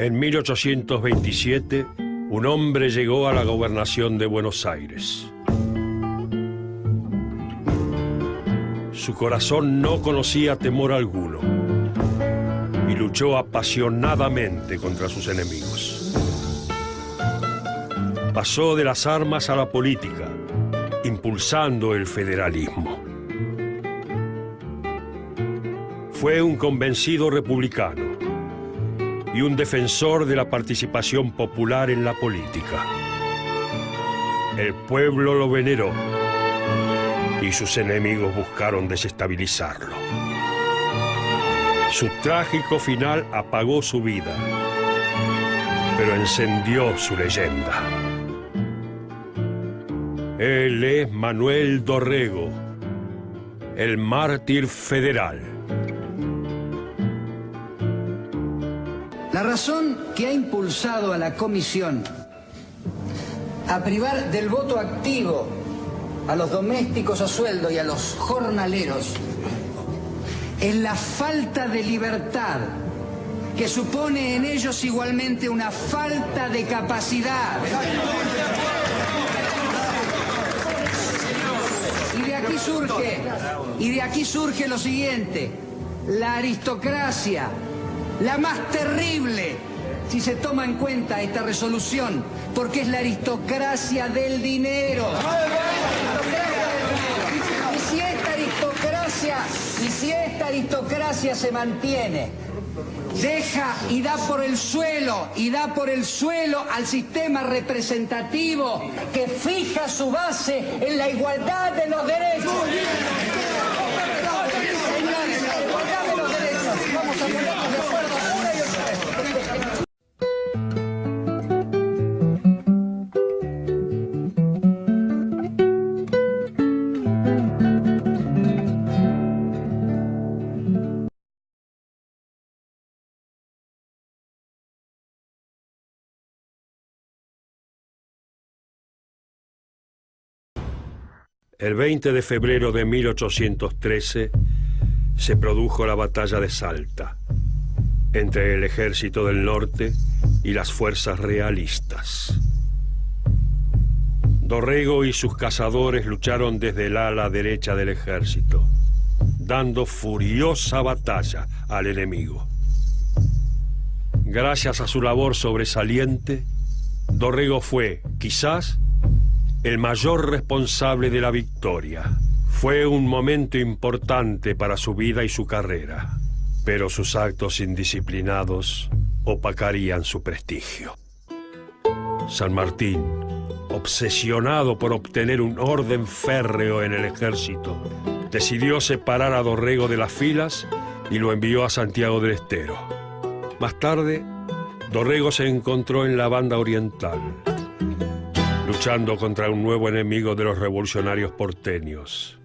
En 1827, un hombre llegó a la gobernación de Buenos Aires. Su corazón no conocía temor alguno y luchó apasionadamente contra sus enemigos. Pasó de las armas a la política, impulsando el federalismo. Fue un convencido republicano y un defensor de la participación popular en la política. El pueblo lo veneró y sus enemigos buscaron desestabilizarlo. Su trágico final apagó su vida, pero encendió su leyenda. Él es Manuel Dorrego, el mártir federal. La razón que ha impulsado a la comisión a privar del voto activo a los domésticos a sueldo y a los jornaleros es la falta de libertad que supone en ellos igualmente una falta de capacidad. Y de aquí surge lo siguiente: la aristocracia, la más terrible, si se toma en cuenta esta resolución, porque es la aristocracia del dinero. Y si esta aristocracia se mantiene, deja y da por el suelo al sistema representativo que fija su base en la igualdad de los derechos. Señores, la igualdad de los derechos. Vamos a ponernos de acuerdo una y otra vez. El 20 de febrero de 1813 se produjo la batalla de Salta entre el ejército del norte y las fuerzas realistas. Dorrego y sus cazadores lucharon desde el ala derecha del ejército, dando furiosa batalla al enemigo. Gracias a su labor sobresaliente, Dorrego fue, quizás, el mayor responsable de la victoria. Fue un momento importante para su vida y su carrera, pero sus actos indisciplinados opacarían su prestigio. San Martín, obsesionado por obtener un orden férreo en el ejército, decidió separar a Dorrego de las filas y lo envió a Santiago del Estero. Más tarde, Dorrego se encontró en la banda oriental, luchando contra un nuevo enemigo de los revolucionarios porteños,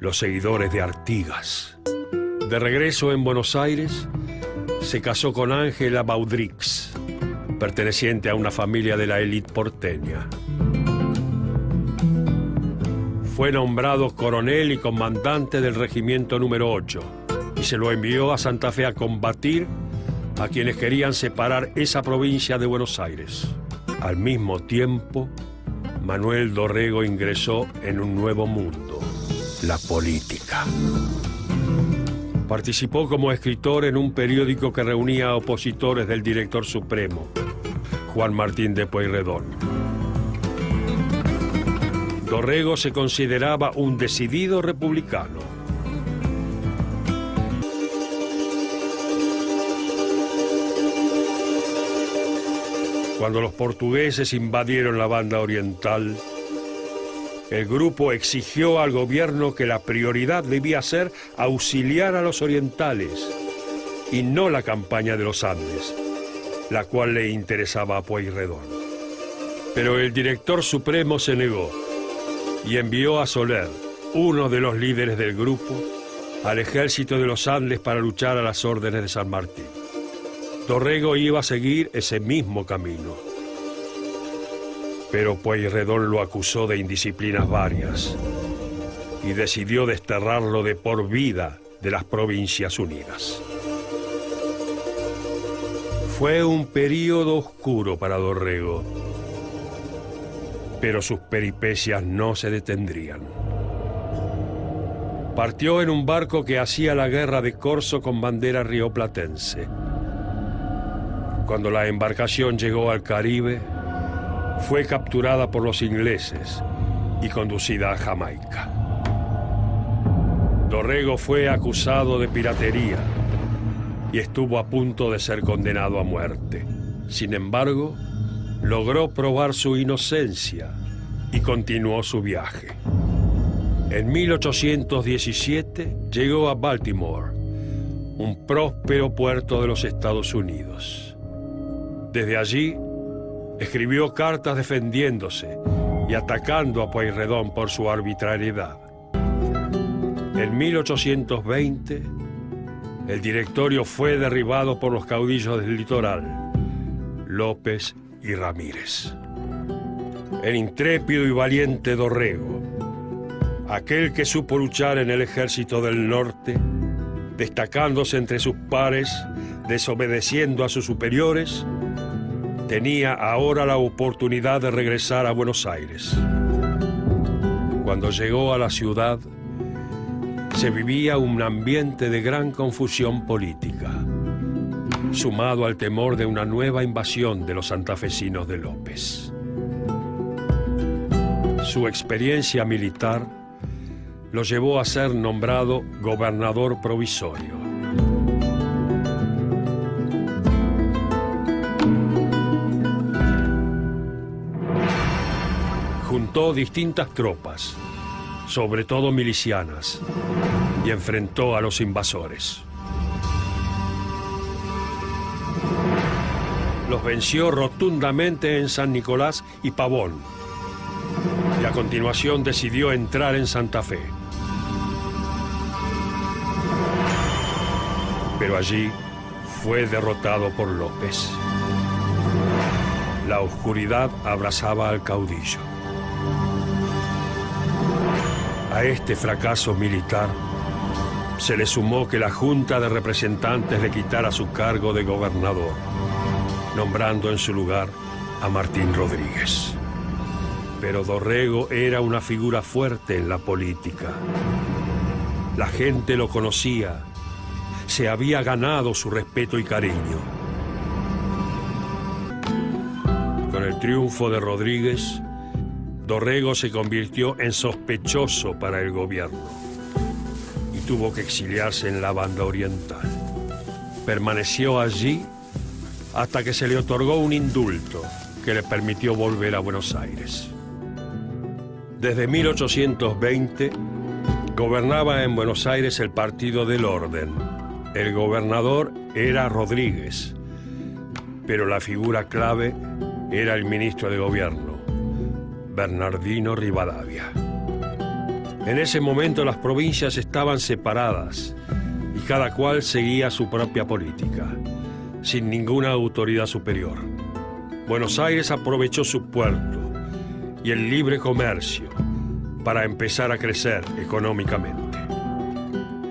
los seguidores de Artigas. De regreso en Buenos Aires, se casó con Ángela Baudrix, perteneciente a una familia de la élite porteña. Fue nombrado coronel y comandante del regimiento número 8 y se lo envió a Santa Fe a combatir a quienes querían separar esa provincia de Buenos Aires. Al mismo tiempo, Manuel Dorrego ingresó en un nuevo mundo, la política. Participó como escritor en un periódico que reunía a opositores del director supremo, Juan Martín de Pueyrredón. Dorrego se consideraba un decidido republicano. Cuando los portugueses invadieron la banda oriental, el grupo exigió al gobierno que la prioridad debía ser auxiliar a los orientales y no la campaña de los Andes, la cual le interesaba a Pueyrredón. Pero el director supremo se negó y envió a Soler, uno de los líderes del grupo, al ejército de los Andes para luchar a las órdenes de San Martín. Dorrego iba a seguir ese mismo camino, pero Pueyrredón lo acusó de indisciplinas varias y decidió desterrarlo de por vida de las Provincias Unidas. Fue un período oscuro para Dorrego, pero sus peripecias no se detendrían. Partió en un barco que hacía la guerra de corso con bandera rioplatense. Cuando la embarcación llegó al Caribe, fue capturada por los ingleses y conducida a Jamaica. Dorrego fue acusado de piratería y estuvo a punto de ser condenado a muerte. Sin embargo, logró probar su inocencia y continuó su viaje. En 1817 llegó a Baltimore, un próspero puerto de los Estados Unidos. Desde allí, escribió cartas defendiéndose y atacando a Pueyrredón por su arbitrariedad. En 1820, el directorio fue derribado por los caudillos del litoral, López y Ramírez. El intrépido y valiente Dorrego, aquel que supo luchar en el ejército del norte, destacándose entre sus pares, desobedeciendo a sus superiores, tenía ahora la oportunidad de regresar a Buenos Aires. Cuando llegó a la ciudad, se vivía un ambiente de gran confusión política, sumado al temor de una nueva invasión de los santafesinos de López. Su experiencia militar lo llevó a ser nombrado gobernador provisorio. Juntó distintas tropas, sobre todo milicianas, y enfrentó a los invasores. Los venció rotundamente en San Nicolás y Pavón, y a continuación decidió entrar en Santa Fe. Pero allí fue derrotado por López. La oscuridad abrazaba al caudillo. A este fracaso militar se le sumó que la Junta de Representantes le quitara su cargo de gobernador, nombrando en su lugar a Martín Rodríguez. Pero Dorrego era una figura fuerte en la política. La gente lo conocía, se había ganado su respeto y cariño. Con el triunfo de Rodríguez, Dorrego se convirtió en sospechoso para el gobierno y tuvo que exiliarse en la Banda Oriental. Permaneció allí hasta que se le otorgó un indulto que le permitió volver a Buenos Aires. Desde 1820 gobernaba en Buenos Aires el Partido del Orden. El gobernador era Rodríguez, pero la figura clave era el ministro de gobierno, Bernardino Rivadavia. En ese momento las provincias estaban separadas y cada cual seguía su propia política, sin ninguna autoridad superior. Buenos Aires aprovechó su puerto y el libre comercio para empezar a crecer económicamente.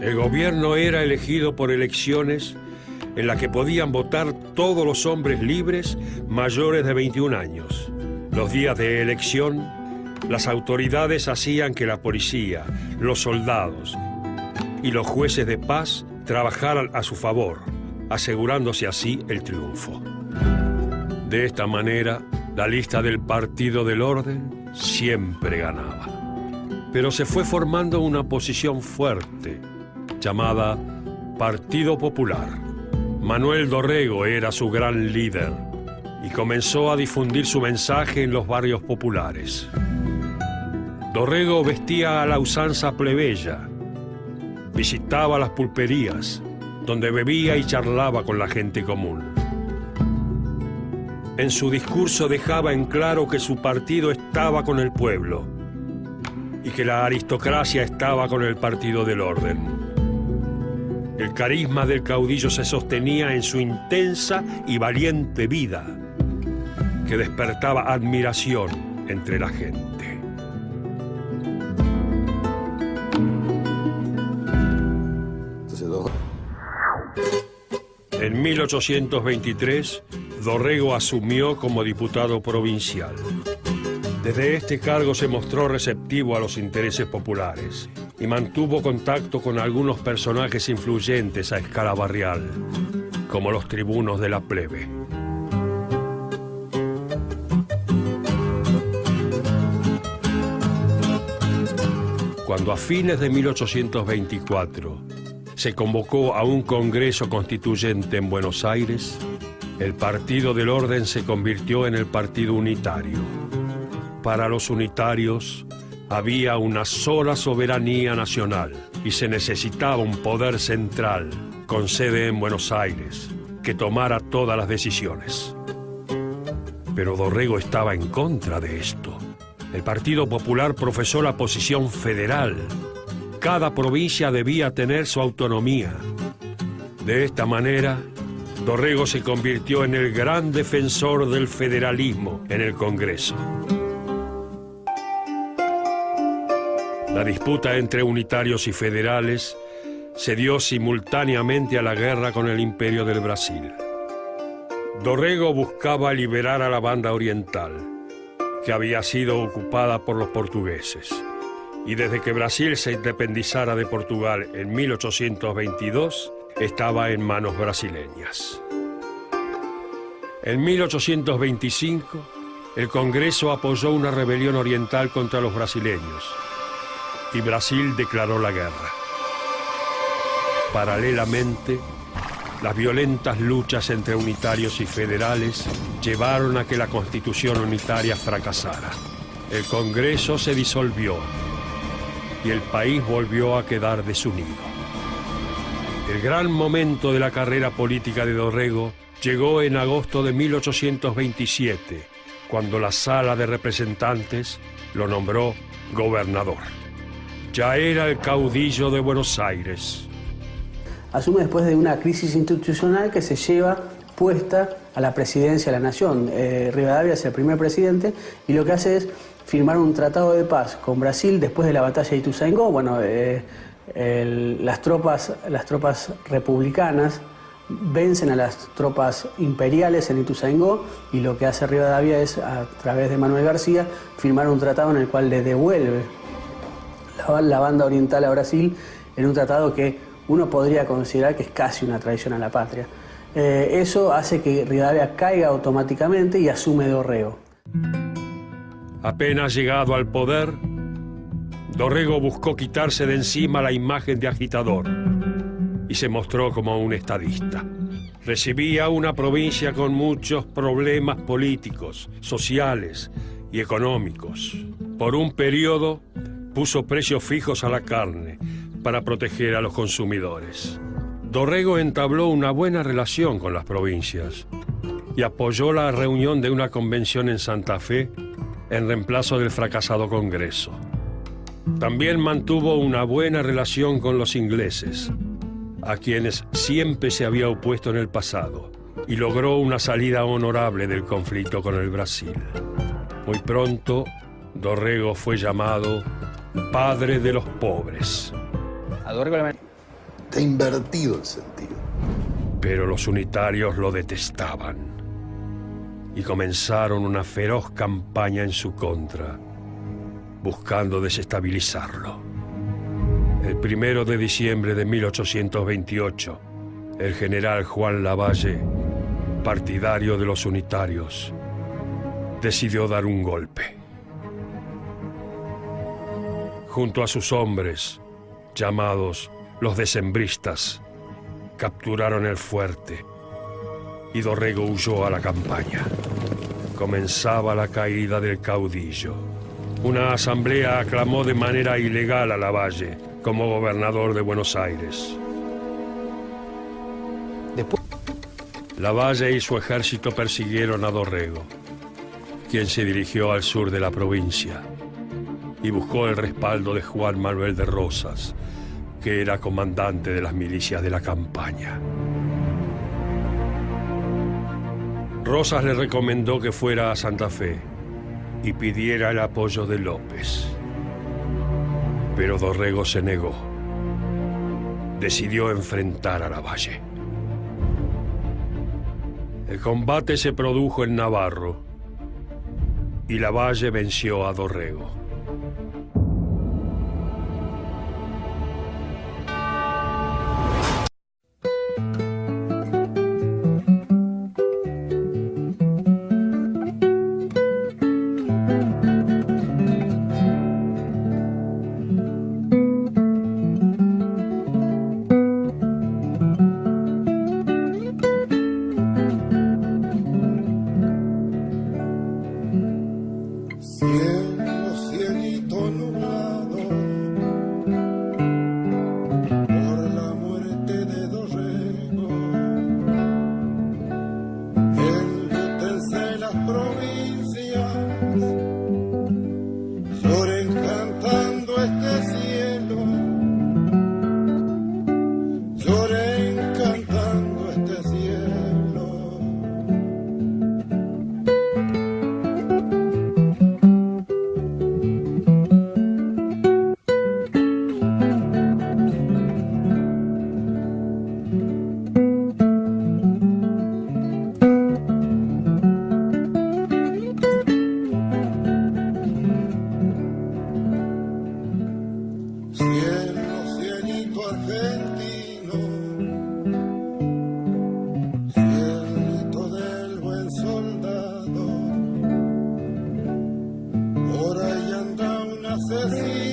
El gobierno era elegido por elecciones en las que podían votar todos los hombres libres mayores de 21 años. Los días de elección, las autoridades hacían que la policía, los soldados y los jueces de paz trabajaran a su favor, asegurándose así el triunfo. De esta manera, la lista del Partido del Orden siempre ganaba. Pero se fue formando una oposición fuerte, llamada Partido Popular. Manuel Dorrego era su gran líder y comenzó a difundir su mensaje en los barrios populares. Dorrego vestía a la usanza plebeya, visitaba las pulperías, donde bebía y charlaba con la gente común. En su discurso dejaba en claro que su partido estaba con el pueblo y que la aristocracia estaba con el Partido del Orden. El carisma del caudillo se sostenía en su intensa y valiente vida, que despertaba admiración entre la gente. En 1823, Dorrego asumió como diputado provincial. Desde este cargo se mostró receptivo a los intereses populares y mantuvo contacto con algunos personajes influyentes a escala barrial, como los tribunos de la plebe. Cuando a fines de 1824 se convocó a un congreso constituyente en Buenos Aires, el Partido del Orden se convirtió en el Partido Unitario. Para los unitarios había una sola soberanía nacional y se necesitaba un poder central con sede en Buenos Aires que tomara todas las decisiones. Pero Dorrego estaba en contra de esto. El Partido Popular profesó la posición federal. Cada provincia debía tener su autonomía. De esta manera, Dorrego se convirtió en el gran defensor del federalismo en el Congreso. La disputa entre unitarios y federales se dio simultáneamente a la guerra con el Imperio del Brasil. Dorrego buscaba liberar a la banda oriental, que había sido ocupada por los portugueses, y desde que Brasil se independizara de Portugal en 1822, estaba en manos brasileñas. En 1825, el Congreso apoyó una rebelión oriental contra los brasileños, y Brasil declaró la guerra. Paralelamente, las violentas luchas entre unitarios y federales llevaron a que la Constitución unitaria fracasara. El Congreso se disolvió y el país volvió a quedar desunido. El gran momento de la carrera política de Dorrego llegó en agosto de 1827, cuando la Sala de Representantes lo nombró gobernador. Ya era el caudillo de Buenos Aires. Asume después de una crisis institucional que se lleva puesta a la presidencia de la Nación. Rivadavia es el primer presidente y lo que hace es firmar un tratado de paz con Brasil después de la batalla de Ituzaingó. Bueno, las tropas republicanas vencen a las tropas imperiales en Ituzaingó y lo que hace Rivadavia es, a través de Manuel García, firmar un tratado en el cual le devuelve la banda oriental a Brasil, en un tratado que uno podría considerar que es casi una traición a la patria. Eso hace que Rivadavia caiga automáticamente y asume Dorrego. Apenas llegado al poder, Dorrego buscó quitarse de encima la imagen de agitador y se mostró como un estadista. Recibía una provincia con muchos problemas políticos, sociales y económicos. Por un periodo puso precios fijos a la carne para proteger a los consumidores. Dorrego entabló una buena relación con las provincias y apoyó la reunión de una convención en Santa Fe en reemplazo del fracasado Congreso. También mantuvo una buena relación con los ingleses, a quienes siempre se había opuesto en el pasado, y logró una salida honorable del conflicto con el Brasil. Muy pronto, Dorrego fue llamado padre de los pobres. A Dorrego Está invertido el sentido. Pero los unitarios lo detestaban y comenzaron una feroz campaña en su contra, buscando desestabilizarlo. El 1 de diciembre de 1828, el general Juan Lavalle, partidario de los unitarios, decidió dar un golpe. Junto a sus hombres, llamados los decembristas, capturaron el fuerte y Dorrego huyó a la campaña. Comenzaba la caída del caudillo. Una asamblea aclamó de manera ilegal a Lavalle como gobernador de Buenos Aires. Lavalle y su ejército persiguieron a Dorrego, quien se dirigió al sur de la provincia y buscó el respaldo de Juan Manuel de Rosas, que era comandante de las milicias de la campaña. Rosas le recomendó que fuera a Santa Fe y pidiera el apoyo de López. Pero Dorrego se negó. Decidió enfrentar a Lavalle. El combate se produjo en Navarro y Lavalle venció a Dorrego. Por ahí anda un asesino.